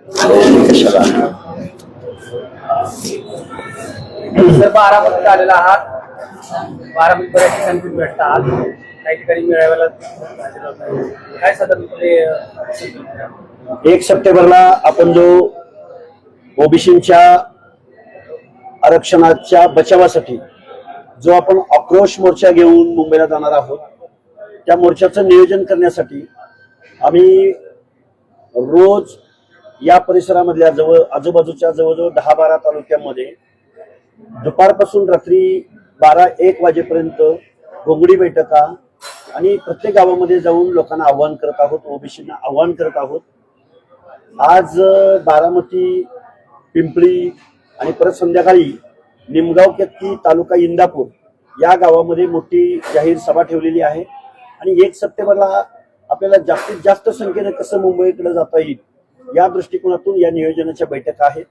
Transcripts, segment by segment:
Sir बारामतीत आलेला आहात. बारामती बऱ्याच ठिकाणी तुम्ही भेटता आहात, काही ठिकाणी मेळाव्याला काय साधारणपणे 1 सप्टेंबरला आपण जो ओबीसीच्या आरक्षणाच्या बचावासाठी जो आपण आक्रोश मोर्चा घेऊन मुंबईला जाणार आहोत, त्या मोर्चाचं नियोजन करण्यासाठी आम्ही रोज या परिसरामधल्या आजूबाजूच्या जवळजवळ 10-12 तालुक्यांमध्ये दुपारपासून रात्री 12-1 वाजेपर्यंत घोंगडी बैठका आणि प्रत्येक गावामध्ये जाऊन लोकांना आव्हान करत आहोत, ओबीसींना आव्हान करत आहोत. आज बारामती, पिंपळी आणि परत संध्याकाळी निमगाव केतकी तालुका इंदापूर या गावामध्ये मोठी जाहीर सभा ठेवलेली आहे. आणि 1 सप्टेंबरला आपल्याला जास्तीत जास्त संख्येने कसं मुंबईकडे जाता येईल या दृष्टिकोनातून या नियोजनाच्या बैठका आहेत.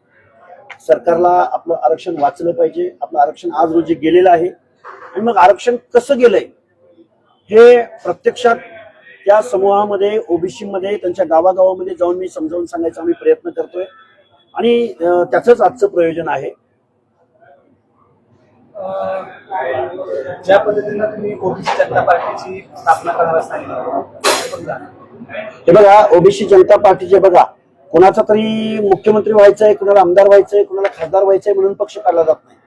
सरकारला आपलं आरक्षण वाचलं पाहिजे. आपलं आरक्षण आज रोजी गेलेलं आहे आणि मग आरक्षण कसं गेलंय हे प्रत्यक्षात त्या समूहामध्ये, ओबीसी मध्ये, त्यांच्या गावागावामध्ये जाऊन मी समजावून सांगायचा आम्ही प्रयत्न करतोय आणि त्याचंच आजचं प्रयोजन आहे. ज्या पद्धतीनं तुम्ही ओबीसी जनता पार्टीची स्थापना करणार असताना हे बघा, ओबीसी जनता पार्टीचे बघा, कोणाचा तरी मुख्यमंत्री व्हायचंय, कोणाला आमदार व्हायचंय, कोणाला खासदार व्हायचंय म्हणून पक्ष काढला जात नाही.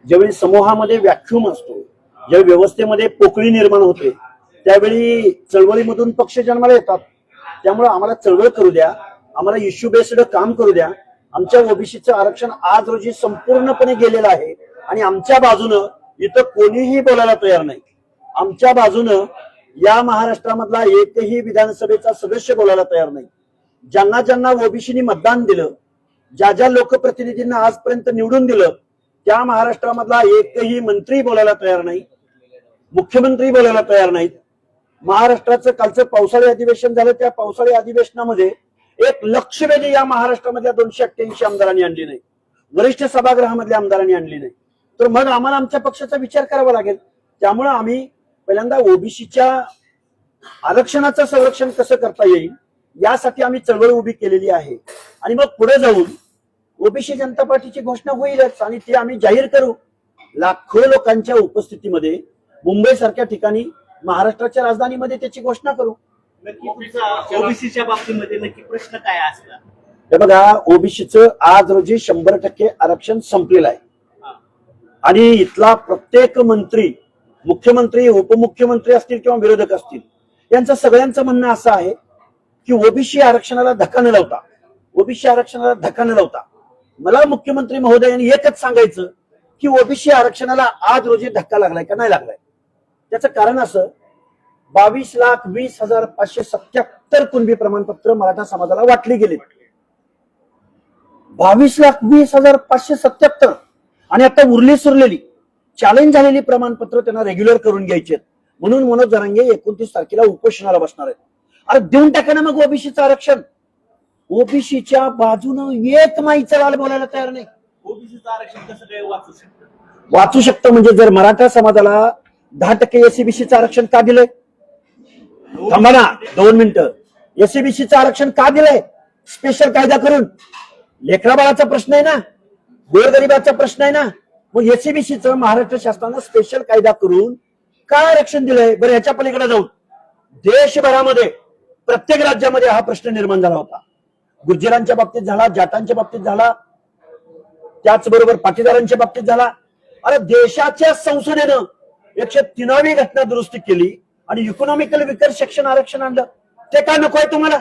ज्यावेळी समूहामध्ये व्याक्युम असतो, ज्यावेळी व्यवस्थेमध्ये पोकळी निर्माण होते, त्यावेळी चळवळीमधून पक्ष जन्माला येतात. त्यामुळे आम्हाला चळवळ करू द्या, आम्हाला इश्यू बेस्ड काम करू द्या. आमच्या ओबीसीचं आरक्षण आज रोजी संपूर्णपणे गेलेलं आहे आणि आमच्या बाजूनं इथं कोणीही बोलायला तयार नाही. आमच्या बाजूनं या महाराष्ट्रामधला एकही विधानसभेचा सदस्य बोलायला तयार नाही. ज्यांना ज्यांना ओबीसीनी मतदान दिलं, ज्या ज्या लोकप्रतिनिधींना आजपर्यंत निवडून दिलं, त्या महाराष्ट्रामधला एकही मंत्री बोलायला तयार नाही, मुख्यमंत्री बोलायला तयार नाहीत. महाराष्ट्राचं कालचं पावसाळी अधिवेशन झालं, त्या पावसाळी अधिवेशनामध्ये 1,00,000 या महाराष्ट्रामधल्या 288 आमदारांनी आणली नाही, वरिष्ठ सभागृहामधल्या आमदारांनी आणली नाही. तर मग आम्हाला आमच्या पक्षाचा विचार करावा लागेल. त्यामुळे आम्ही पहिल्यांदा ओबीसीच्या आरक्षणाचं संरक्षण कसं करता येईल यासाठी आम्ही चळवळ उभी केलेली आहे आणि मग पुढे जाऊन ओबीसी जनता पार्टीची घोषणा होईलच आणि ती आम्ही जाहीर करू. लाखो लोकांच्या उपस्थितीमध्ये मुंबई सारख्या ठिकाणी, महाराष्ट्राच्या राजधानीमध्ये त्याची घोषणा करू. ओबीसीच्या बाबतीमध्ये नक्की प्रश्न काय असला? हे बघा, ओबीसीचं आज रोजी 100% आरक्षण संपलेलं आहे आणि इथला प्रत्येक मंत्री, मुख्यमंत्री, उपमुख्यमंत्री असतील किंवा विरोधक असतील, यांचं सगळ्यांचं म्हणणं असं आहे की ओबीसी आरक्षणाला धक्का न लावता, ओबीसी आरक्षणाला धक्का न लावता मला मुख्यमंत्री महोदयांनी एकच सांगायचं की ओबीसी आरक्षणाला आज रोजी धक्का लागलाय का नाही लागलाय. त्याचं कारण असं, 22,20,577 कुणबी प्रमाणपत्र मराठा समाजाला वाटली गेली. 22,20,577 आणि आता उरली सुरलेली चॅलेंज झालेली प्रमाणपत्र त्यांना रेग्युलर करून घ्यायचे. म्हणून मनोज जरांगे 29 तारखेला उपोषणाला बसणार आहेत. अरे देऊन टाका ना मग ओबीसीचं आरक्षण. ओबीसीच्या बाजूनं एक माईचा लाल बोलायला तयार नाही. ओबीसीचं आरक्षण कसं काय वाचू शकतं म्हणजे जर मराठा समाजाला 10% एससीबीसीचं आरक्षण का दिलंय? थांबा ना 2 मिनिटं. एससीबीसीचं आरक्षण का दिलंय? स्पेशल कायदा करून. लेकराबाळाचा प्रश्न आहे ना, गोरगरिबाचा प्रश्न आहे ना, मग एससीबीसीचं महाराष्ट्र शासनानं स्पेशल कायदा करून का आरक्षण दिलंय? बरं, ह्याच्या पलीकडे जाऊन देशभरामध्ये प्रत्येक राज्यामध्ये हा प्रश्न निर्माण झाला होता. गुर्जरांच्या बाबतीत झाला, जाटांच्या बाबतीत झाला, त्याचबरोबर पाटीदारांच्या बाबतीत झाला. अरे देशाच्या संसदेनं 103वी घटना दुरुस्ती केली आणि इकॉनॉमिकल विकर सेक्शन आरक्षण आणलं. ते का नको आहे तुम्हाला?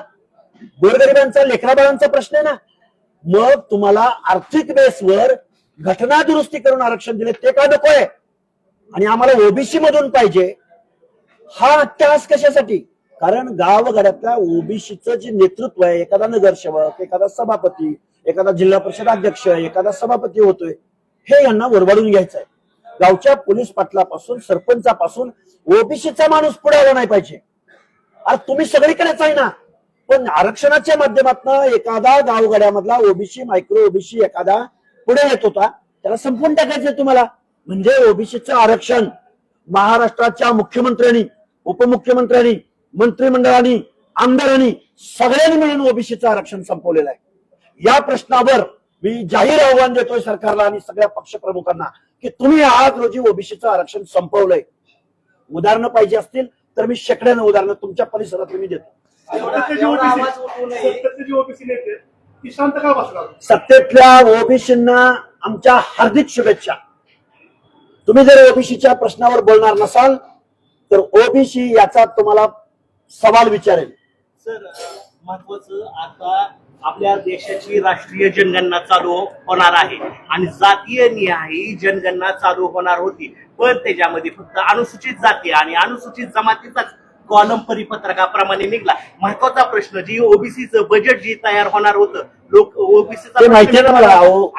गोरगरिबांचा, लेकराबाळांचा प्रश्न आहे ना. मग तुम्हाला आर्थिक बेसवर घटना दुरुस्ती करून आरक्षण दिले, ते का नको आहे? आणि आम्हाला ओबीसी मधून पाहिजे. हा अट्टहास कशासाठी? कारण गावगाड्यातल्या ओबीसीचं जे नेतृत्व आहे, एखादा नगरसेवक, एखादा सभापती, एखादा जिल्हा परिषद अध्यक्ष, एखादा सभापती होतोय, हे यांना वरवाडून घ्यायचं आहे. गावच्या पोलीस पाटलापासून, सरपंचापासून ओबीसीचा माणूस पुढे आला नाही पाहिजे. अरे तुम्ही सगळीकडेच आहे ना, पण आरक्षणाच्या माध्यमातून एखादा गावगाड्यामधला ओबीसी, मायक्रो ओबीसी एखादा पुढे येत होता, त्याला संपून टाकायचं तुम्हाला. म्हणजे ओबीसीचं आरक्षण महाराष्ट्राच्या मुख्यमंत्र्यांनी, उपमुख्यमंत्र्यांनी, मंत्रिमंडळाने, आमदारांनी सगळ्यांनी मिळून ओबीसीचं आरक्षण संपवलेलं आहे. या प्रश्नावर मी जाहीर आव्हान देतोय सरकारला आणि सगळ्या पक्ष प्रमुखांना की तुम्ही आज रोजी ओबीसीचं आरक्षण संपवलंय. उदाहरणं पाहिजे असतील तर मी शेकड्यानं उदाहरणं तुमच्या परिसरात मी देतो. एवढा आवाज उठवू नये. सत्तेतल्या ओबीसींना आमच्या हार्दिक शुभेच्छा. तुम्ही जर ओबीसीच्या प्रश्नावर बोलणार नसाल तर ओबीसी याचा तुम्हाला सवाल विचारेल. सर, महत्वाचं आता आपल्या देशाची राष्ट्रीय जनगणना चालू होणार आहे आणि जातीय निहाय जनगणना चालू होणार होती, पण त्याच्यामध्ये फक्त अनुसूचित जाती आणि अनुसूचित जमातीचाच कॉलम परिपत्रकाप्रमाणे निघला. महत्वाचा प्रश्न जी ओबीसीचं बजेट जी तयार होणार होतं, लोक ओबीसीचा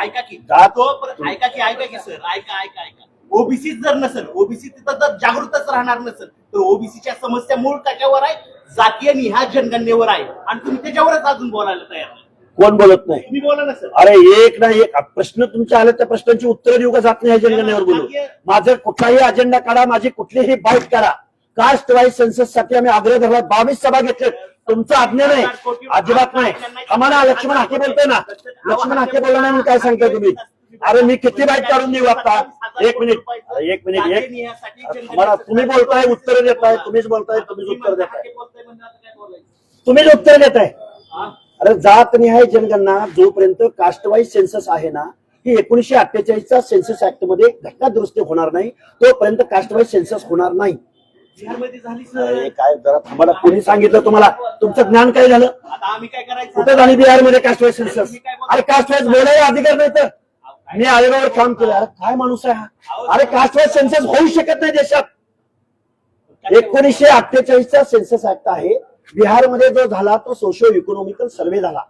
ऐका की सर, ऐका ओबीसी जर नसेल, ओबीसी तिथं जर जागृतच राहणार नसेल तर ओबीसीच्या समस्या मूळ कशावर आहे? जातीय निहाय जनगणनेवर आहे आणि तुम्ही त्याच्यावरच अजून बोलायला तयार नाही. कोण बोलत नाही? तुम्ही बोला ना सर. अरे एक ना एक प्रश्न तुमचे आले त्या प्रश्नांची उत्तर देऊ का जात नाही जनगणनेवर बोलू? माझं कुठलाही अजेंडा काढा, माझी कुठलीही बाईट करा. कास्ट वाईज सेन्सस साठी आम्ही आग्रह धरला, 22 सभा घेतलेत. तुमचं आज्ञा नाही, अजिबात नाही. आम्हाला लक्ष्मण हाके बोलतोय ना, लक्ष्मण हाके बोलला नाही काय सांगताय तुम्ही? अरे मी किती बाईट काढून देऊ आता? एक मिनिट मला तुम्ही बोलताय, उत्तर देताय, तुम्हीच बोलताय, तुम्हीच उत्तर देताय, तुम्हीच उत्तर देताय. अरे जात निहाय जनगणना जोपर्यंत कास्ट वाईज सेन्सस आहे ना, ही 1948चा सेन्सस ऍक्ट मध्ये घटना दुरुस्ती होणार नाही तोपर्यंत कास्ट वाईज सेन्सस होणार नाही. काय जरा थांबा, कोणी सांगितलं तुम्हाला? तुमचं ज्ञान काय झालं? आता आम्ही काय करायचं? कुठे झाली बिहारमध्ये कास्ट वाईज सेन्सस? अरे कास्ट वाईज बोलायला अधिकार नाही तर मी आयोगावर काम केलं. अरे काय माणूस आहे हा? अरे कास्ट वाईज सेन्सस होऊ शकत नाही देशात. 1948चा सेन्सस ऍक्ट आहे. बिहारमध्ये जो झाला तो सोशिओ इकॉनॉमिकल सर्व्हे झाला,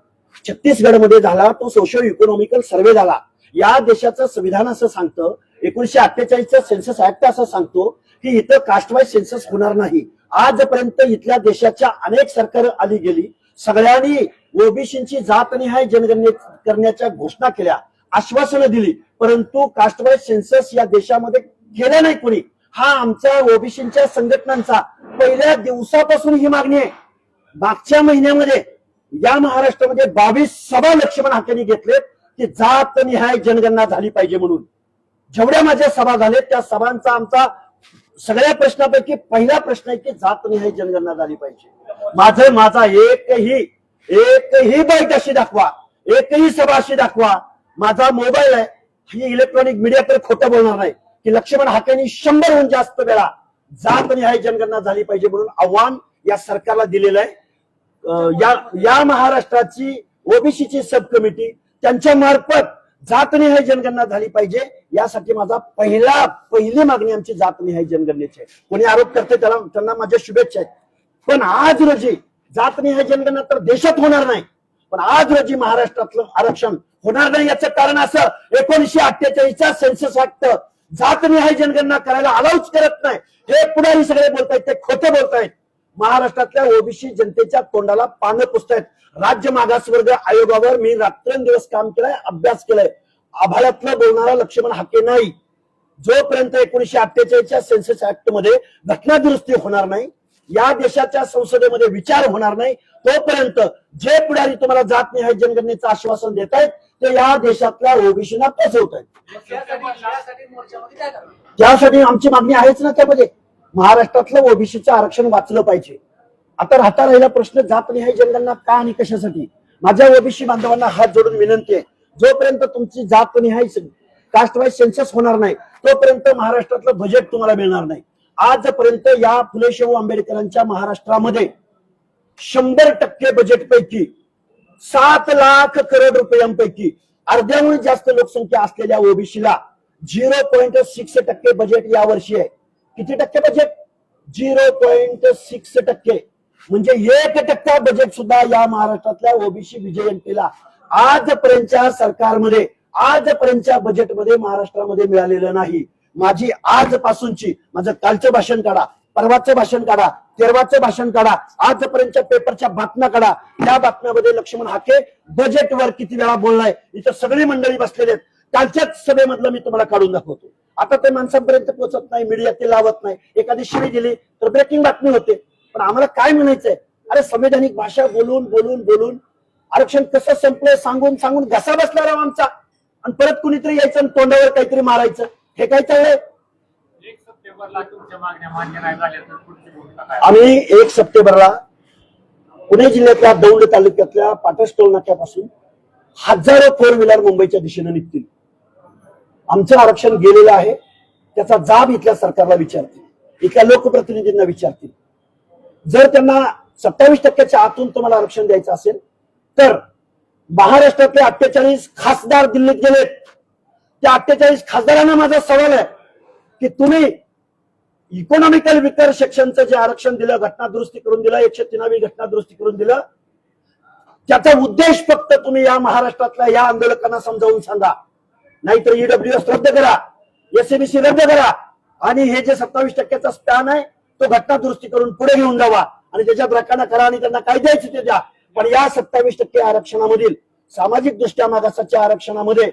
छत्तीसगडमध्ये झाला तो सोशिओ इकॉनॉमिकल सर्व्हे झाला. या देशाचं संविधान असं सांगतं, 1948चा सेन्सस ऍक्ट असं सांगतो की इथं कास्ट वाईज सेन्सस होणार नाही. आजपर्यंत इथल्या देशाच्या अनेक सरकार आली गेली, सगळ्यांनी ओबीसीची जातनिहाय जनगणना करण्याच्या घोषणा केल्या, आश्वासनं दिली, परंतु कास्ट वाईज सेन्सस या देशामध्ये केलं नाही कोणी. हा आमच्या ओबीसीच्या संघटनांचा पहिल्या दिवसापासून ही मागणी आहे. मागच्या महिन्यामध्ये या महाराष्ट्रामध्ये 22 सभा लक्ष्मण हाकेंनी घेतलेत की जातनिहाय जनगणना झाली पाहिजे म्हणून. जेवढ्या माझ्या सभा झाल्या त्या सभांचा आमचा सगळ्या प्रश्नापैकी पहिला प्रश्न आहे की जातनिहाय जनगणना झाली पाहिजे. माझा एकही बाईट अशी दाखवा, एकही सभा अशी दाखवा. माझा मोबाईल आहे, ही इलेक्ट्रॉनिक मीडिया तर खोटं बोलणार नाही की लक्ष्मण हाकेंनी 100हून जास्त वेळा जातनिहाय जनगणना झाली पाहिजे म्हणून आव्हान या सरकारला दिलेलं आहे. या महाराष्ट्राची ओबीसीची सब कमिटी त्यांच्या मार्फत जातनिहाय जनगणना झाली पाहिजे यासाठी माझा पहिली मागणी आमची जातनिहाय जनगणनेची आहे. कोणी आरोप करते त्यांना माझ्या शुभेच्छा आहेत, पण आज रोजी जातनिहाय जनगणना तर देशात होणार नाही, पण आज रोजी महाराष्ट्रातलं आरक्षण होणार नाही. याचं कारण असं, 1948चा सेन्सस ऍक्ट जातनिहाय जनगणना करायला अलाउच करत नाही. हे पुढारी सगळे बोलतायत, ते खोटं बोलतायत. महाराष्ट्रातल्या ओबीसी जनतेच्या तोंडाला पानं पुसतायत. राज्य मागासवर्ग आयोगावर मी रात्रंदिवस काम केलंय, अभ्यास केलाय. आभाळातलं बोलणारा लक्ष्मण हाके नाही. जोपर्यंत 1948च्या सेन्सस ऍक्ट मध्ये घटना दुरुस्ती होणार नाही, या देशाच्या संसदेमध्ये विचार होणार नाही, तोपर्यंत जे पुढारी तुम्हाला जातनिहाय जनगणनेचं आश्वासन देत आहेत ते या देशातल्या ओबीसीना पोचवत आहेत. त्यासाठी आमची मागणी आहेच ना त्यामध्ये. महाराष्ट्रातलं ओबीसीचं आरक्षण वाचलं पाहिजे. आता राहिला प्रश्न जातनिहाय जनगणना का आणि कशासाठी. माझ्या ओबीसी बांधवांना हात जोडून विनंती आहे, जोपर्यंत तुमची जातनिहाय कास्ट वाईज सेन्सस होणार नाही तोपर्यंत महाराष्ट्रातलं बजेट तुम्हाला मिळणार नाही. आजपर्यंत या फुले शाहू आंबेडकरांच्या महाराष्ट्रामध्ये 100% बजेट पैकी 7 लाख करोड रुपयांपैकी अर्ध्याहून जास्त लोकसंख्या असलेल्या ओबीसीला 0.6% बजेट यावर्षी आहे. किती टक्के बजेट? 0.6%. म्हणजे 1% बजेट सुद्धा या महाराष्ट्रातल्या ओबीसी विजयंतीला आजपर्यंतच्या सरकारमध्ये, आजपर्यंतच्या बजेटमध्ये महाराष्ट्रामध्ये मिळालेलं नाही. माझी आजपासूनची, माझं कालचं भाषण काढा, परवाचं भाषण काढा, तेरवाचं भाषण काढा, आजपर्यंतच्या पेपरच्या बातम्या काढा. त्या बातम्यामध्ये लक्ष्मण हाके बजेटवर किती वेळा बोललाय. इथं सगळी मंडळी बसलेले आहेत. कालच्याच सभेमधलं मी तुम्हाला काढून दाखवतो. आता ते माणसांपर्यंत पोहोचत नाही, मीडिया ते लावत नाही. एखादी शिवी दिली तर ब्रेकिंग बातमी होते. पण आम्हाला काय म्हणायचंय, अरे संवैधानिक भाषा बोलून बोलून बोलून आरक्षण कसं संपलंय सांगून सांगून घसा बसला राव आमचा, आणि परत कुणीतरी यायचं आणि तोंडावर काहीतरी मारायचं, हे काय चाललंय? 1 सप्टेंबरला तुमच्या मागण्या मान्य नाही झाल्या तर पुढची भूमिका काय? आम्ही 1 सप्टेंबरला पुणे जिल्ह्यातल्या दौंड तालुक्यातल्या पाटस टोल नाक्यापासून हजारो 4 व्हीलर मुंबईच्या दिशेने निघतील. आमचं आरक्षण गेलेलं आहे, त्याचा जाब इथल्या सरकारला विचारतील, इथल्या लोकप्रतिनिधींना विचारतील. जर त्यांना 27% आतून तुम्हाला आरक्षण द्यायचं असेल तर महाराष्ट्रातले 48 खासदार दिल्लीत गेलेत. त्या 48 खासदारांना माझा सवाल आहे की तुम्ही इकॉनॉमिकल विकर सेक्शनचं जे आरक्षण दिलं, घटना दुरुस्ती करून दिलं, 103वी घटना दुरुस्ती करून दिलं, त्याचा उद्देश फक्त तुम्ही या महाराष्ट्रातल्या या आंदोलकांना समजावून सांगा. नाहीतर ईडब्ल्यूएस रद्द करा, एसएबीसी रद्द करा, आणि हे जे 27%चा स्पॅन आहे तो घटना दुरुस्ती करून पुढे घेऊन जावा, आणि त्याच्यात रकाना करा आणि त्यांना काय द्यायचं ते द्या. पण या 27% आरक्षणामधील सामाजिक दृष्ट्या मागासाच्या आरक्षणामध्ये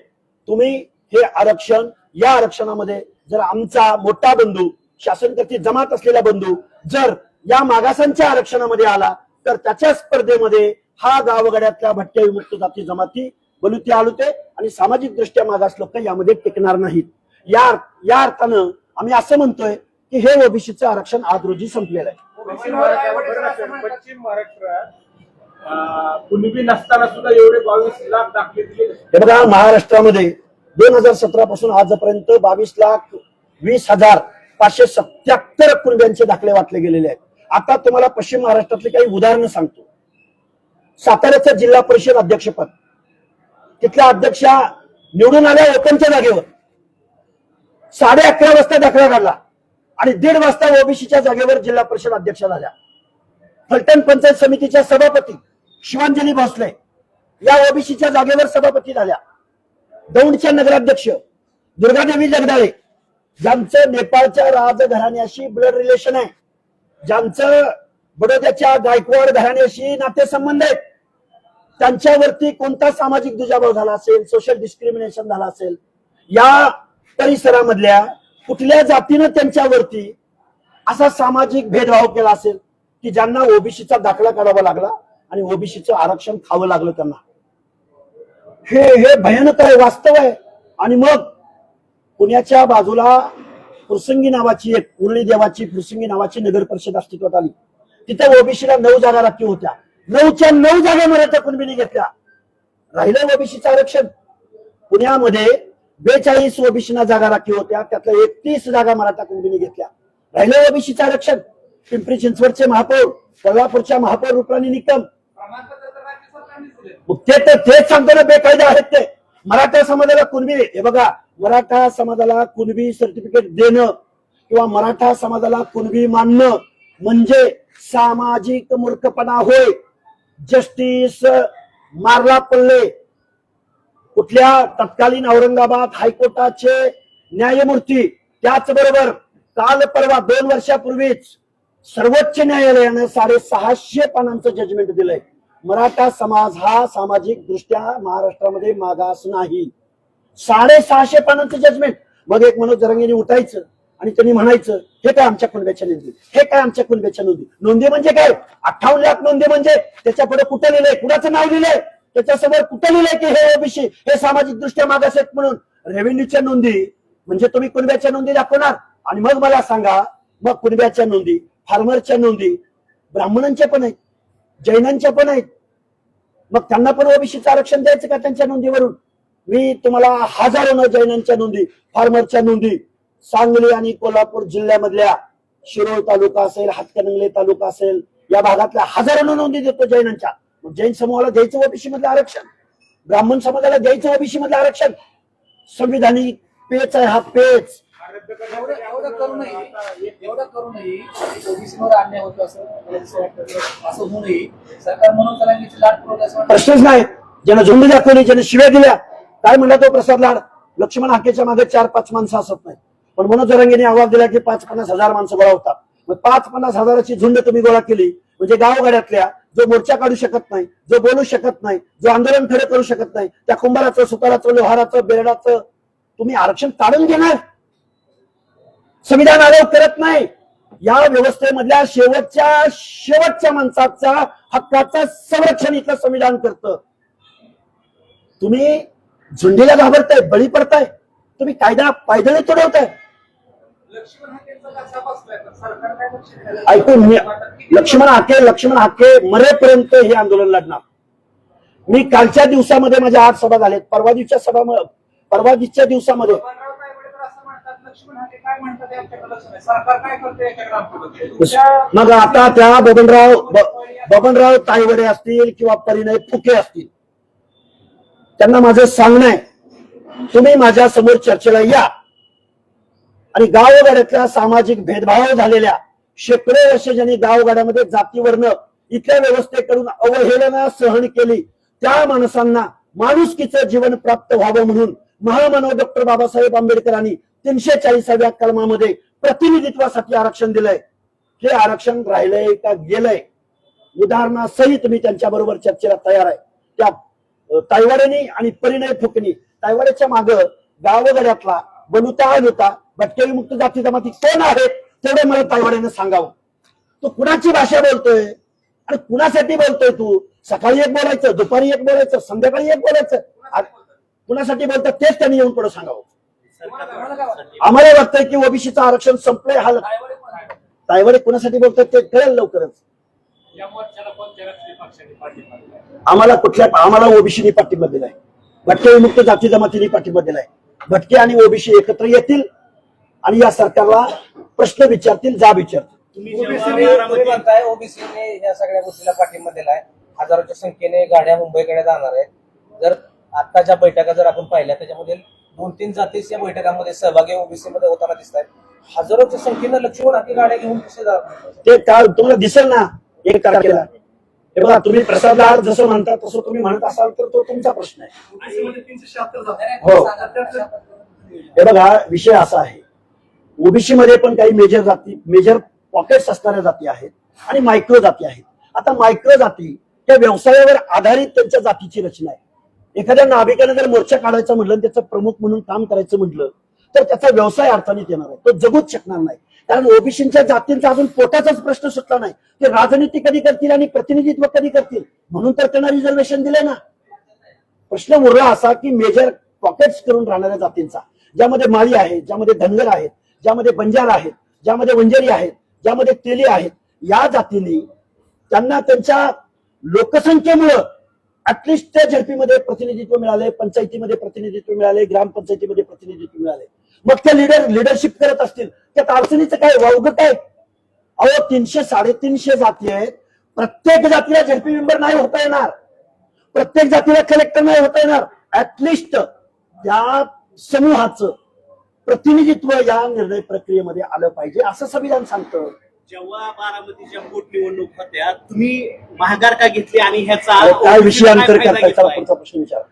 तुम्ही हे आरक्षण, या आरक्षणामध्ये जर आमचा मोठा बंधू, शासनकर्ती जमात असलेला बंधू जर या मागासांच्या आरक्षणामध्ये आला तर त्याच्या स्पर्धेमध्ये हा गावगाड्यातल्या भटक्या विमुक्त जाती जमाती, बलुते आलुते आणि सामाजिक दृष्ट्या मागास लोक यामध्ये टिकणार नाहीत. या अर्थानं आम्ही असं म्हणतोय की हे ओबीसीचं आरक्षण आज रोजी संपलेलं आहे. पश्चिम महाराष्ट्रात कुणबी नसताना सुद्धा एवढे 22 लाख दाखले दिले. हे बघा, महाराष्ट्रामध्ये 2017 पासून आजपर्यंत 22,20,577 कुणब्यांचे दाखले वाटले गेलेले आहेत. आता तुम्हाला पश्चिम महाराष्ट्रातली काही उदाहरणं सांगतो. साताऱ्याचं जिल्हा परिषद अध्यक्षपद, तिथल्या अध्यक्षा निवडून आल्या ओपनच्या जागेवर, 11:30 वाजता दाखला काढला आणि 1:30 वाजता ओबीसीच्या जागेवर जिल्हा परिषद अध्यक्ष झाल्या. फलटण पंचायत समितीच्या सभापती शिवांजली भोसले या ओबीसीच्या जागेवर सभापती झाल्या. दौंडच्या नगराध्यक्ष दुर्गादेवी जगदाळे, ज्यांचं नेपाळच्या राजघराण्याशी ब्लड रिलेशन आहे, ज्यांचं बडोद्याच्या गायकवाड घराण्याशी नातेसंबंध आहेत, त्यांच्यावरती कोणता सामाजिक दुजाभाव झाला असेल, सोशल डिस्क्रिमिनेशन झाला असेल, या परिसरामधल्या कुठल्या जातीनं त्यांच्यावरती असा सामाजिक भेदभाव केला असेल की ज्यांना ओबीसीचा दाखला काढावा लागला आणि ओबीसीचं आरक्षण खावं लागलं त्यांना. हे भयानक आहे, वास्तव आहे. आणि मग पुण्याच्या बाजूला फुरसंगी नावाची एक उरळी देवाची फुरसंगी नावाची नगर परिषद अस्तित्वात आली. तिथे ओबीसीला 9 जागा राखीव होत्या. 9च्या 9 जागा मराठा कुणबीने घेतल्या. राहिलं ओबीसीचं आरक्षण. पुण्यामध्ये 42 ओबीसीना जागा राखीव होत्या, त्यातल्या 31 जागा मराठा कुणबीने घेतल्या. राहिलं ओबीसीचं आरक्षण. पिंपरी चिंचवडचे महापौर, कोल्हापूरच्या महापौर रुक्मिणी निकम, तेच सांगतो ना, बेकायदा आहेत ते. मराठा समाजाला कुणबी, हे बघा, मराठा समाजाला कुणबी सर्टिफिकेट देणं किंवा मराठा समाजाला कुणबी मानणं म्हणजे सामाजिक मूर्खपणा होय. जस्टिस मारला पल्ले, कुठल्या तत्कालीन औरंगाबाद हायकोर्टाचे न्यायमूर्ती, त्याचबरोबर काल परवा 2 वर्षापूर्वीच सर्वोच्च न्यायालयानं 650 पानांचं जजमेंट दिलंय. मराठा समाज हा सामाजिक दृष्ट्या महाराष्ट्रामध्ये मागास नाही. 650 पानांचं जजमेंट. मग एक मनोज जरांगेंनी उठायचं आणि त्यांनी म्हणायचं हे काय आमच्या कुणब्याच्या नोंदी, हे काय आमच्या कुणब्याच्या नोंदी. नोंदी म्हणजे काय? 58 लाख नोंदी म्हणजे त्याच्या पुढे कुठं लिहिलंय, कुणाचं नाव लिहिलंय, त्याच्यासमोर कुठं लिहिलंय की हे ओबीसी, हे सामाजिक दृष्ट्या मागास आहेत म्हणून. रेव्हेन्यूच्या नोंदी म्हणजे तुम्ही कुणब्याच्या नोंदी दाखवणार. आणि मग मला सांगा, मग कुणब्याच्या नोंदी, फार्मरच्या नोंदी ब्राह्मणांच्या पण आहेत, जैनांच्या पण आहेत, मग त्यांना पण ओबीसीचं आरक्षण द्यायचं का त्यांच्या नोंदीवरून? मी तुम्हाला हजारो जैनांच्या नोंदी, फार्मरच्या नोंदी सांगली आणि कोल्हापूर जिल्ह्यामधल्या शिरोळ तालुका असेल, हातकणंगले तालुका असेल, या भागातल्या हजारो नोंदी देतो जैनांच्या. मग जैन समूहाला द्यायचं ओबीसी मधलं आरक्षण, ब्राह्मण समाजाला द्यायचं ओबीसी मधलं आरक्षण. संविधानिक पेच आहे हा, पेच. एवढं करूनही ओबीसीवर अन्याय होतो असं होऊनही सरकार म्हणून जरांगेची लाट पुरवत असं प्रश्नच नाही. ज्यानं झुंड दाखवली, ज्याने शिव्या दिल्या, काय म्हणला तो प्रसाद लाड, लक्ष्मण हाकेच्या मागे 4-5 माणसं असत नाही, पण मनोज जरांगेने आवाज दिला की 5-50 हजार माणसं गोळा होतात. मग 5-50 हजाराची झुंड तुम्ही गोळा केली म्हणजे गावगाड्यातल्या जो मोर्चा काढू शकत नाही, जो बोलू शकत नाही, जो आंदोलन खडे करू शकत नाही, त्या कुंभाराचं, सुताराचं, लोहाराचं, बेरडाचं तुम्ही आरक्षण काढून घेणार. संविधान आयोग करत नाही. या व्यवस्थेमधल्या शेवटच्या माणसाचा हक्काचं संरक्षण इथलं संविधान करतं. तुम्ही झुंडीला घाबरताय, बळी पडताय, तुम्ही कायदा पायदळी तुडवताय. लक्ष्मण हाकेंचा कसा बसलाय तर सरकार काय लक्ष द्यायला? ऐकून लक्ष्मण हाके मरेपर्यंत हे आंदोलन लढणार. मी कालच्या दिवसामध्ये माझ्या 8 सभा झाल्यात. परवा दिवसाच्या दिवसामध्ये बबनराव तायवाडे तर असं म्हणतात, लक्ष्मण हाके काय म्हणतात याच्याकडे लक्ष नाही, सरकार काय करते याच्याकडे आमचं लक्ष आहे. मग आता त्या बबनराव तायवाडे असतील किंवा परिणय फुके असतील, त्यांना माझं सांगणं आहे, तुम्ही माझ्या समोर चर्चेला या आणि गावगाड्यातल्या सामाजिक भेदभाव झालेल्या शेकडो वर्ष ज्यांनी गावगाड्यामध्ये जातीवर्ण इथल्या व्यवस्थेकडून अवहेलना सहन केली त्या माणसांना माणुसकीचं जीवन प्राप्त व्हावं म्हणून महामानव डॉक्टर बाबासाहेब आंबेडकरांनी 340व्या कलमामध्ये प्रतिनिधित्वासाठी आरक्षण दिलंय. हे आरक्षण राहिलंय का गेलंय उदाहरणासहित मी त्यांच्या बरोबर चर्चेला तयार आहे. त्या तायवाड्यांनी आणि परिणय फुकनी तायवाड्याच्या माग गावगाड्यातला बलुता अनुता भटके विमुक्त जाती जमाती कोण आहेत तेवढे मला तायवाड्याने सांगावं. तू कुणाची भाषा बोलतोय आणि कुणासाठी बोलतोय? तू सकाळी एक बोलायचं, दुपारी एक बोलायचं, संध्याकाळी एक बोलायचं, कुणासाठी बोलतात तेच त्यांनी येऊन पुढे सांगावं. आम्हाला वाटतंय की ओबीसीचं आरक्षण संपलंय. हाल तायवाडे कुणासाठी बोलतात ते कळेल लवकरच. आम्हाला ओबीसीने पाठिंबा दिलाय, भटके विमुक्त जाती जमातीने पाठिंबा दिलाय. भटके आणि ओबीसी एकत्र येतील आणि या सरकारला प्रश्न विचारतील, जाब विचारतील. तुम्ही म्हणताय ओबीसीने या सगळ्या गोष्टीला पाठिंबा दिलाय, हजारोच्या संख्येने गाड्या मुंबईकडे जाणार आहेत. जर आताच्या बैठका जर आपण पाहिल्या त्याच्यामध्ये 2-3 जातीच या बैठकांमध्ये सहभागी ओबीसी मध्ये होताना दिसत आहेत. हजारोच्या संख्येनं लक्ष्मण हाके गाड्या घेऊन कसे जातात ते काल तुम्हाला दिसेल ना 1 तारखेला. हे बघा, तुम्ही प्रसाद लाड जसं म्हणता तसं तुम्ही म्हणत असाल तर तो तुमचा प्रश्न आहे. हो, हे बघा, विषय असा आहे, ओबीसी मध्ये पण काही मेजर पॉकेट्स असणाऱ्या जाती आहेत आणि मायक्रो जाती आहेत. आता मायक्रो जाती त्या व्यवसायावर आधारित त्यांच्या जातीची रचना आहे. एखाद्या नाभिकाने जर मोर्चा काढायचा म्हटलं, त्याचं प्रमुख म्हणून काम करायचं म्हटलं तर त्याचा व्यवसाय अडचणीत येणार आहे, तो जगूच शकणार नाही. कारण ओबीसीच्या जातींचा अजून पोटाचाच प्रश्न सुटला नाही. ते राजनीती कधी करतील आणि प्रतिनिधित्व कधी करतील, म्हणून तर त्यांना रिझर्वेशन दिले ना. प्रश्न उरला असा की मेजर पॉकेट्स करून राहणाऱ्या जातींचा, ज्यामध्ये माळी आहेत, ज्यामध्ये धनगर आहेत, ज्यामध्ये बंजारा आहेत, ज्यामध्ये वंजारी आहेत, ज्यामध्ये तेली आहेत, या जातींनी त्यांना त्यांच्या लोकसंख्येमुळं ऍटलिस्ट त्या झडपीमध्ये प्रतिनिधित्व मिळाले, पंचायतीमध्ये प्रतिनिधित्व मिळाले, ग्रामपंचायतीमध्ये प्रतिनिधित्व मिळाले. मग त्या लिडरशिप करत असतील, त्यात अडचणीचं काय, वावगं काय? अहो, 300-350 जाती आहेत. प्रत्येक जातीला झडपी मेंबर नाही होता येणार, प्रत्येक जातीला कलेक्टर नाही होता येणार. ऍटलिस्ट त्या समूहाचं प्रतिनिधित्व या निर्णय प्रक्रियेमध्ये आलं पाहिजे असं संविधान सांगतं. जेव्हा बारामतीच्या पोटनिवडणूक होत्या, तुम्ही महागार का घेतली आणि ह्याचा काय विषयांतर करताय? चला पुढचा प्रश्न विचारा.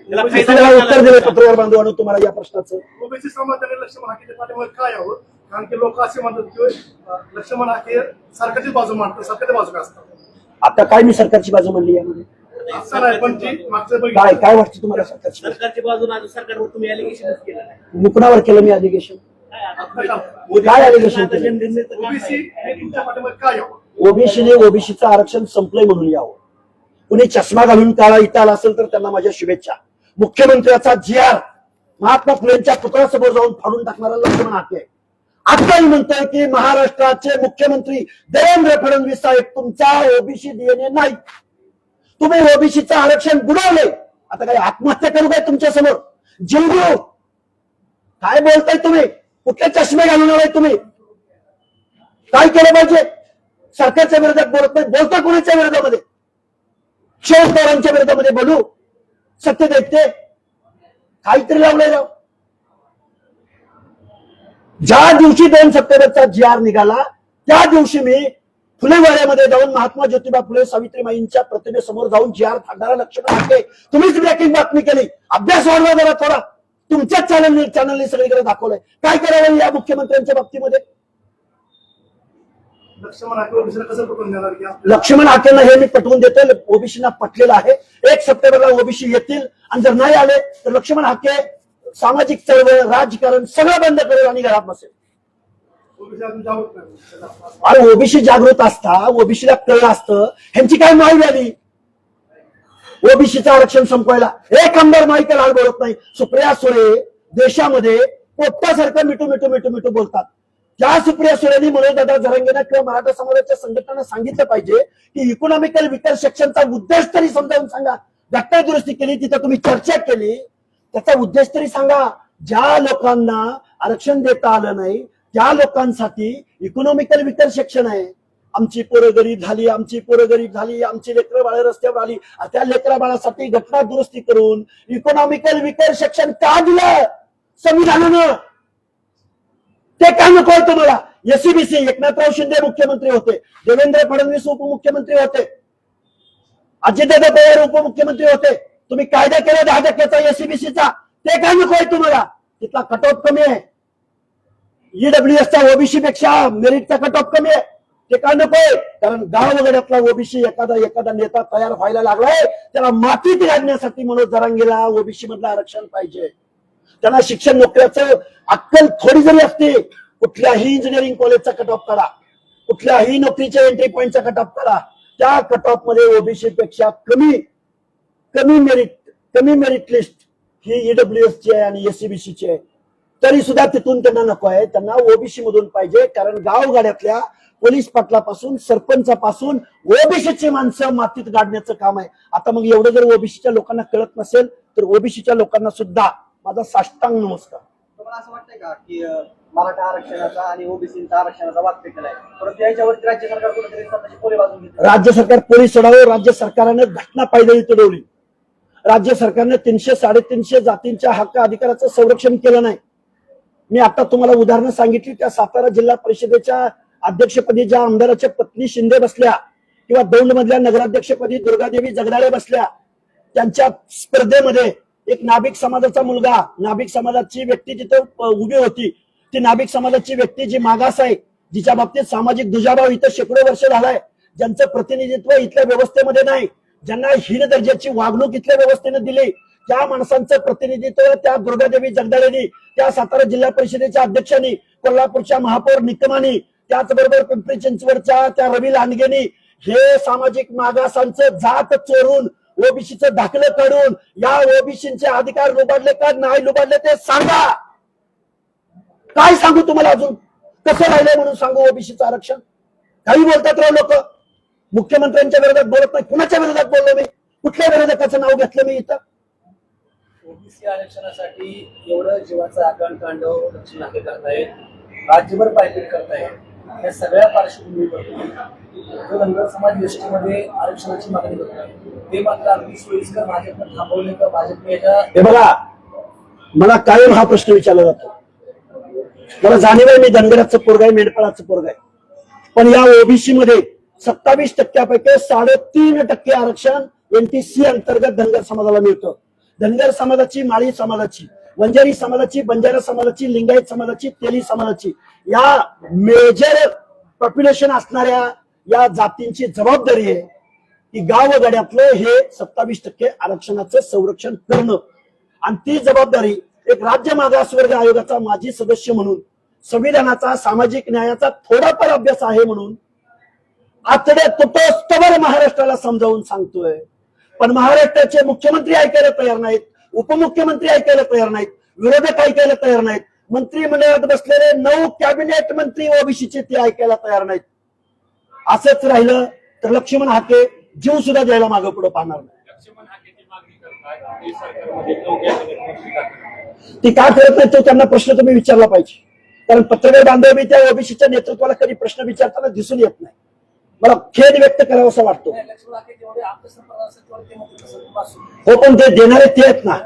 उत्तर दिले पत्रकार बांधवांनो तुम्हाला या प्रश्नाचं. ओबीसी समाजाने लक्ष्मण हाकेच्या पाठीमागे काय यावं? कारण की लोक असे म्हणतात की लक्ष्मण हाके सरकारची बाजू मांडतात, सरकारच्या बाजू काय असतात. आता काय मी सरकारची बाजू म्हणली यामध्ये? असं नाही, पण जी मागच्या काय वाटतं तुम्हाला सरकारची बाजू ना सरकारवर तुम्ही अलिगेशन केलं नाही? मुकणावर केलं मी अलिगेशन. काय अलिगेशन केलं? ओबीसी तुमच्या पाठीमागे काय यावं? ओबीसीने ओबीसीचं आरक्षण संपलंय म्हणून यावं. कुणी चष्मा घालून काळा इथं आला असेल तर त्यांना माझ्या शुभेच्छा. मुख्यमंत्र्याचा GR महात्मा फुलेंच्या पुतळ्यासमोर जाऊन फाडून टाकणारा लक्ष्मण हाके आताही म्हणतोय की महाराष्ट्राचे मुख्यमंत्री देवेंद्र फडणवीस साहेब तुमचा ओबीसी DNA नाही, तुम्ही ओबीसीचं आरक्षण बुडवले. आता काही आत्महत्या करू काय तुमच्या समोर? जीव देऊ? काय बोलताय तुम्ही? कुठले चष्मे घालून आलाय तुम्ही? काय केलं पाहिजे? सरकारच्या विरोधात बोलत नाही, बोलता कोणाच्या विरोधामध्ये? शरद पवारांच्या विरोधामध्ये बोलू? सत्य देखते काहीतरी लावलंय राव. ज्या दिवशी 2 सप्टेंबरचा GR निघाला त्या दिवशी मी फुलेवाड्यामध्ये जाऊन महात्मा ज्योतिबा फुले सावित्रीमाईंच्या प्रतिमेसमोर जाऊन GR फाडणारा लक्ष्मण हाके तुम्हीच ब्रेकिंग बातमी केली. अभ्यास वाढवा जरा थोडा. तुमच्याच चॅनलने सगळीकडे दाखवलंय. काय करावं या मुख्यमंत्र्यांच्या बाबतीमध्ये? लक्ष्मण हाके ओबीसीला कसं पटवून देणार की लक्ष्मण हाकेंना हे मी पटवून देतो. ओबीसीना पटलेलं आहे. 1 सप्टेंबरला ओबीसी येतील आणि जर नाही आले तर लक्ष्मण हाके सामाजिक चळवळ राजकारण सगळं बंद करेल आणि घरात बसेल. ओबीसी अजून जागृत नाही. अरे ओबीसी जागृत असता, ओबीसीला कळलं असतं ह्यांची काय माई झाली ओबीसीचं आरक्षण संपवायला. एक आमदार माईकडे लाल बोलत नाही. सुप्रिया सुळे देशामध्ये पोपटासारखं मिठू मिठू मिठू मिठू बोलतात. त्या सुप्रिया सुळेंनी मनोजदादा जरांगेंना किंवा मराठा समाजाच्या संघटनांना सांगितलं पाहिजे की इकॉनॉमिकल विकास सेक्शनचा उद्देश तरी समजावून सांगा. घटना दुरुस्ती केली, तिथं तुम्ही चर्चा केली, त्याचा उद्देश तरी सांगा. ज्या लोकांना आरक्षण देता आलं नाही त्या लोकांसाठी इकॉनॉमिकल विकास सेक्शन आहे. आमची पोरं गरीब झाली, आमची पोरं गरीब झाली, आमची लेकरं बाळ रस्त्यावर आली, त्या लेकरा बाळासाठी घटना दुरुस्ती करून इकॉनॉमिकल विकास सेक्शन का दिलं संविधानानं? ते काय नको आहे तुम्हाला? एससीबीसी एकनाथराव शिंदे मुख्यमंत्री होते, देवेंद्र फडणवीस उपमुख्यमंत्री होते, अजितदादा पवार उपमुख्यमंत्री होते. तुम्ही कायदा केला 10% एससीबीसीचा, ते काय नको आहे तुम्हाला? तिथला कट ऑफ कमी आहे. ईडब्ल्यूएसचा ओबीसी पेक्षा मेरिटचा कट ऑफ कमी आहे. ते काय नकोय? कारण गाव वगैरेतला ओबीसी एखादा नेता तयार व्हायला लागलाय, त्याला मातीत घालण्यासाठी मनोज जरांगेला ओबीसी मधलं आरक्षण पाहिजे. त्यांना शिक्षण नोकऱ्याचं अक्कल थोडी जरी असते, कुठल्याही इंजिनिअरिंग कॉलेजचा कट ऑफ करा, कुठल्याही नोकरीच्या एंट्री पॉईंटचा कट ऑफ करा, त्या कट ऑफ मध्ये ओबीसी पेक्षा कमी मेरिट लिस्ट ही ईडब्ल्यूएसची आहे आणि एससीबीसीची आहे. तरी सुद्धा तिथून त्यांना नको आहे. त्यांना ओबीसी मधून पाहिजे. कारण गावगाड्यातल्या पोलीस पाटलापासून सरपंचापासून ओबीसीची माणसं मातीत गाडण्याचं काम आहे. आता मग एवढं जर ओबीसीच्या लोकांना कळत नसेल तर ओबीसीच्या लोकांना सुद्धा माझा साष्टांग नमस्कार. तुम्हाला असं वाटतंय का की मराठा आरक्षणाचा आणि ओबीसीचा आरक्षणाचा वाद पेटलाय, परंतु याच्यावरती राज्य सरकार कुठेतरी स्वतःची पोली बाजून घेतली? राज्य सरकार पोलीस सोडावं. राज्य सरकारने घटना पायदळी तुडवली. राज्य सरकारने 300 350 जातींच्या हक्क अधिकाराचं संरक्षण केलं नाही. मी आता तुम्हाला उदाहरणं सांगितली. त्या सातारा जिल्हा परिषदेच्या अध्यक्षपदी ज्या आमदाराच्या पत्नी शिंदे बसल्या किंवा दौंड मधल्या नगराध्यक्षपदी दुर्गादेवी जगदाळे बसल्या, त्यांच्या स्पर्धेमध्ये एक नाभिक समाजाचा मुलगा, नाभिक समाजाची व्यक्ती तिथे उभी होती. ती नाभिक समाजाची व्यक्ती जी मागास आहे, जिच्या बाबतीत सामाजिक दुजाभाव इथं शेकडो वर्ष झालाय, ज्यांचं प्रतिनिधित्व इथल्या व्यवस्थेमध्ये नाही, ज्यांना हीन दर्जाची वागणूक इथल्या व्यवस्थेने दिली, त्या माणसांचं प्रतिनिधित्व त्या दुर्गादेवी जगदाळेंनी, त्या सातारा जिल्हा परिषदेच्या अध्यक्षांनी, कोल्हापूरच्या महापौर निकमानी, त्याचबरोबर पिंपरी चिंचवडच्या त्या रवी लांडगेनी हे सामाजिक मागासांचं जात चोरून ओबीसीचं दाखलं काढून या ओबीसीचे अधिकार लुबाडले का नाही लुबाडले ते सांगा. काय सांगू तुम्हाला? अजून कसं राहिलंय म्हणून सांगू ओबीसीचं आरक्षण? काही बोलतात राव लोक. मुख्यमंत्र्यांच्या विरोधात बोलत नाही. कुणाच्या विरोधात बोललो मी? कुठल्या विरोधकाचं नाव घेतलं मी इथं? ओबीसी आरक्षणासाठी एवढं जीवाचं आकांड तांडव लक्ष्मी नाके करतायत, राज्यभर पायपीट करतायत. या सगळ्या पार्श्वभूमीवर जो धनगर समाज एसटीमध्ये आरक्षणाची मागणी करत आहे, ते मात्र अगदी सोयीस्कर भाजपनं थांबवले तर भाजपने याच्या हे बघा, मला कायम हा प्रश्न विचारला जातो. मला जाणीव आहे मी धनगराचं पोरग आहे, मेंढपाळाचं पोरग आहे, पण या ओबीसी मध्ये 27% 3.5% आरक्षण एनटीसी अंतर्गत धनगर समाजाला मिळतं. धनगर समाजाची, माळी समाजाची, वंजारी समाजाची, बंजारा समाजाची, लिंगायत समाजाची, तेली समाजाची या मेजर पॉप्युलेशन असणाऱ्या या जातींची जबाबदारी आहे की गावगाड्यातलं हे 27% आरक्षणाचं संरक्षण करणं. आणि ती जबाबदारी एक राज्य मागासवर्ग आयोगाचा माजी सदस्य म्हणून, संविधानाचा, सामाजिक न्यायाचा थोडाफार अभ्यास आहे म्हणून आतड्या तुटोस्तवर महाराष्ट्राला समजावून सांगतोय. पण महाराष्ट्राचे मुख्यमंत्री ऐकायला तयार नाहीत, उपमुख्यमंत्री ऐकायला तयार नाहीत, विरोधक ऐकायला तयार नाहीत, मंत्रिमंडळात बसलेले 9 कॅबिनेट मंत्री ओबीसीचे ते ऐकायला तयार नाहीत. असंच राहिलं तर लक्ष्मण हाके जीव सुद्धा द्यायला मागं पुढे पाहणार नाही. ती का करत नाही तो त्यांना प्रश्न तुम्ही विचारला पाहिजे. कारण पत्रकार बांधव मी त्या ओबीसीच्या नेतृत्वाला कधी प्रश्न विचारताना दिसून येत नाही. मला खेद व्यक्त करावा असं वाटतो. हो, पण ते देणारे ते आहेत ना.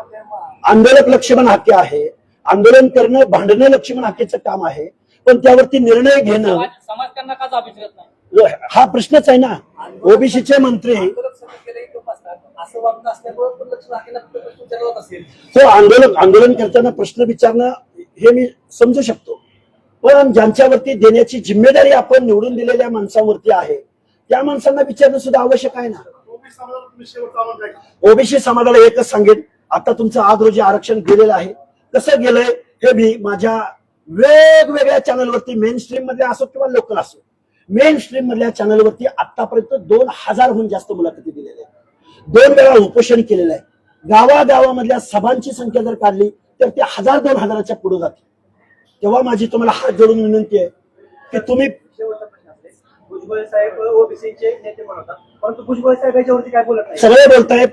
आंदोलक लक्ष्मण हाके आहे, आंदोलन करणं, भांडणं लक्ष्मण हाकेचं काम आहे, पण त्यावरती निर्णय घेणं समाजकांना का जाब विचारत नाही हा प्रश्नच आहे ना. ओबीसीचे मंत्री असं वागणं असल्यामुळे लक्ष्मी नाकेला प्रश्न विचारला असेल. तो आंदोलन करताना प्रश्न विचारणं हे मी समजू शकतो, पण ज्यांच्यावरती देण्याची जिम्मेदारी आपण निवडून दिलेल्या माणसांवरती आहे त्या माणसांना विचारणं सुद्धा आवश्यक आहे ना. ओबीसी समाजाला तुम्ही शेवटचा आवाज द्या. ओबीसी समाजाला एकच सांगेन, आता तुमचं आज रोजी आरक्षण गेलेलं आहे. कसं गेलंय हे मी माझ्या वेगवेगळ्या चॅनलवरती मेन स्ट्रीम मधल्या असो किंवा लोकल असो, मेन स्ट्रीम मधल्या चॅनलवरती आतापर्यंत 2000हून जास्त मुलाखती दिलेल्या आहेत, 2 वेळा उपोषण केलेलं आहे. गावागावामधल्या सभांची संख्या जर काढली तर ते 1000-2000च्या पुढे जाते. तेव्हा माझी तुम्हाला हात जोडून विनंती आहे की तुम्ही शेवटचा प्रश्न असेल, भुजबळ साहेब ओबीसीचे नेते म्हणतात, परंतु भुजबळ साहेब याच्यावरती काय बोलत नाही. सगळे बोलतायत,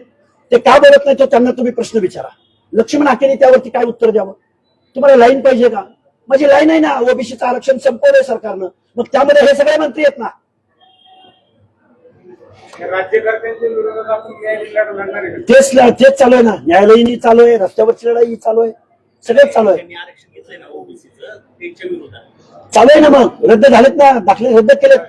ते का बोलत नाही तो त्यांना तुम्ही प्रश्न विचारा. लक्ष्मण हाकेने त्यावरती काय उत्तर द्यावं? तुम्हाला लाईन पाहिजे का? माझी लाईन आहे ना, ओबीसीचं आरक्षण संपवलंय सरकारनं, मग त्यामध्ये हे सगळे मंत्री आहेत ना. राज्यकर्त्यांच्या विरोधात आपण न्यायालयाला लढणार आहे. तेच चालू आहे ना, न्यायालयीन चालू आहे, रस्त्यावरची लढाई चालू आहे, सगळंच चालू आहे. त्यांनी आरक्षण घेतलंय ना ओबीसीचं, त्यांच्या विरोधात चालू आहे ना, मग रद्द झालेत ना, दाखले रद्द केलेत,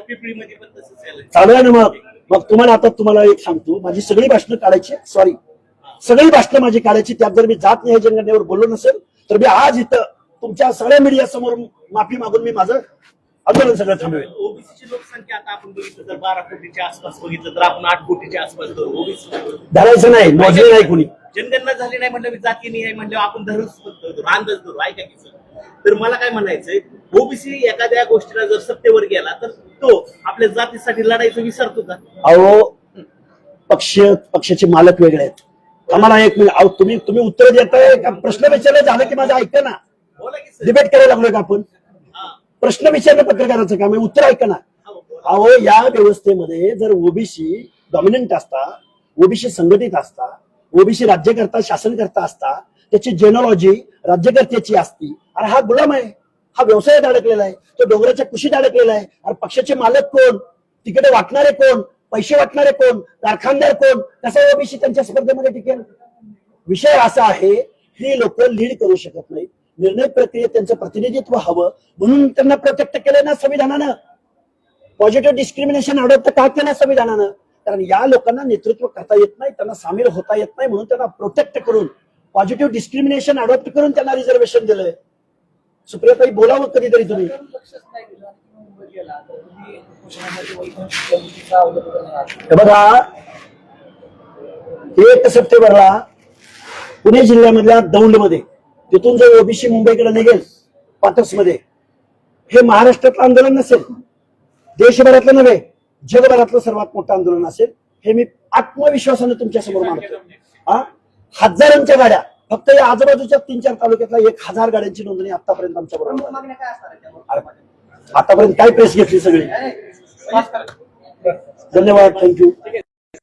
पिपळीमध्ये पण तसंच झालं. चालू आहे ना. मग तुम्हाला एक सांगतो, माझी सगळी भाषणं काढायची, सगळी भाषणं माझी काढायची. त्यात जर मी जात न्याय जनगणनेवर बोललो नसेल तर मी आज इथं तुमच्या सगळ्या मीडिया समोर माफी मागून मी माझं आंदोलन सगळं थांबवेल. ओबीसीची लोकसंख्या आता आपण बघितलं तर 12 कोटीच्या आसपास बघितलं तर आपण 8 कोटीच्या आसपास करू. ओबीसी धरायचं नाही, मोजलं नाही कुणी. जनगणना झाली नाही म्हणलं, जाती नाही म्हणलं, आपण धरूच अंदाज धरू. ऐका की सर, तर मला काय म्हणायचंय, ओबीसी एखाद्या गोष्टीला जर सत्तेवर गेला तर तो आपल्या जातीसाठी लढायचं विसरतो का? अहो, पक्षाचे मालक वेगळे आहेत. आम्हाला एक मिनिट, अहो तुम्ही उत्तर देताय का? प्रश्न विचारलं झालं की माझं ऐका ना. बोला की सर. डिबेट करायला लागलोय का आपण? हा. प्रश्न विचारणं पत्रकाराचं काम आहे, उत्तर ऐका ना. अहो, या व्यवस्थेमध्ये जर ओबीसी डॉमिनंट असता, ओबीसी संघटित असता, ओबीसी राज्यकर्ता शासनकर्ता असता, त्याची जेनॉलॉजी राज्यकर्त्याची असती. अरे हा गुलाम आहे, हा व्यवसायात अडकलेला आहे, तो डोंगराच्या कुशीत अडकलेला आहे. अरे पक्षाचे मालक कोण? तिकडे वाटणारे कोण? पैसे वाटणारे कोण? कारखानदार कोण? कसा ओबीसी त्यांच्या स्पर्धेमध्ये टिकेल? विषय असा आहे, ही लोक लीड करू शकत नाही. निर्णय प्रक्रियेत त्यांचं प्रतिनिधित्व हवं, म्हणून त्यांना प्रोटेक्ट केलं ना संविधानानं. पॉझिटिव्ह डिस्क्रिमिनेशन अडॉप्ट का केलं संविधानानं? कारण या लोकांना नेतृत्व करता येत नाही, त्यांना सामील होता येत नाही, म्हणून त्यांना प्रोटेक्ट करून पॉझिटिव्ह डिस्क्रिमिनेशन अडॉप्ट करून त्यांना रिझर्वेशन दिलंय. सुप्रियाताई, बोलावं कधीतरी तुम्ही. लक्षच नाही दिलं आणि तुम्ही मुंबईत गेला तर तुम्ही उपोषणासाठी वैद्यकीय अवलंबून आहात. हे बघा, 1 सप्टेंबरला पुणे जिल्ह्यामधल्या दौंडमध्ये, तिथून जर ओबीसी मुंबईकडे निघेल पाटसमध्ये, हे महाराष्ट्रातलं आंदोलन नसेल, देशभरातलं नव्हे, जगभरातलं सर्वात मोठं आंदोलन असेल. हे मी आत्मविश्वासाने तुमच्या समोर मांडतो. हजारांच्या गाड्या, फक्त या आजूबाजूच्या 3-4 तालुक्यातल्या 1000 गाड्यांची नोंदणी आतापर्यंत आमच्या प्रमुख बरोबर. मागण्या काय असणार आहेत त्यावर? आतापर्यंत काय प्रेस घेतली सगळी. धन्यवाद, थँक्यू.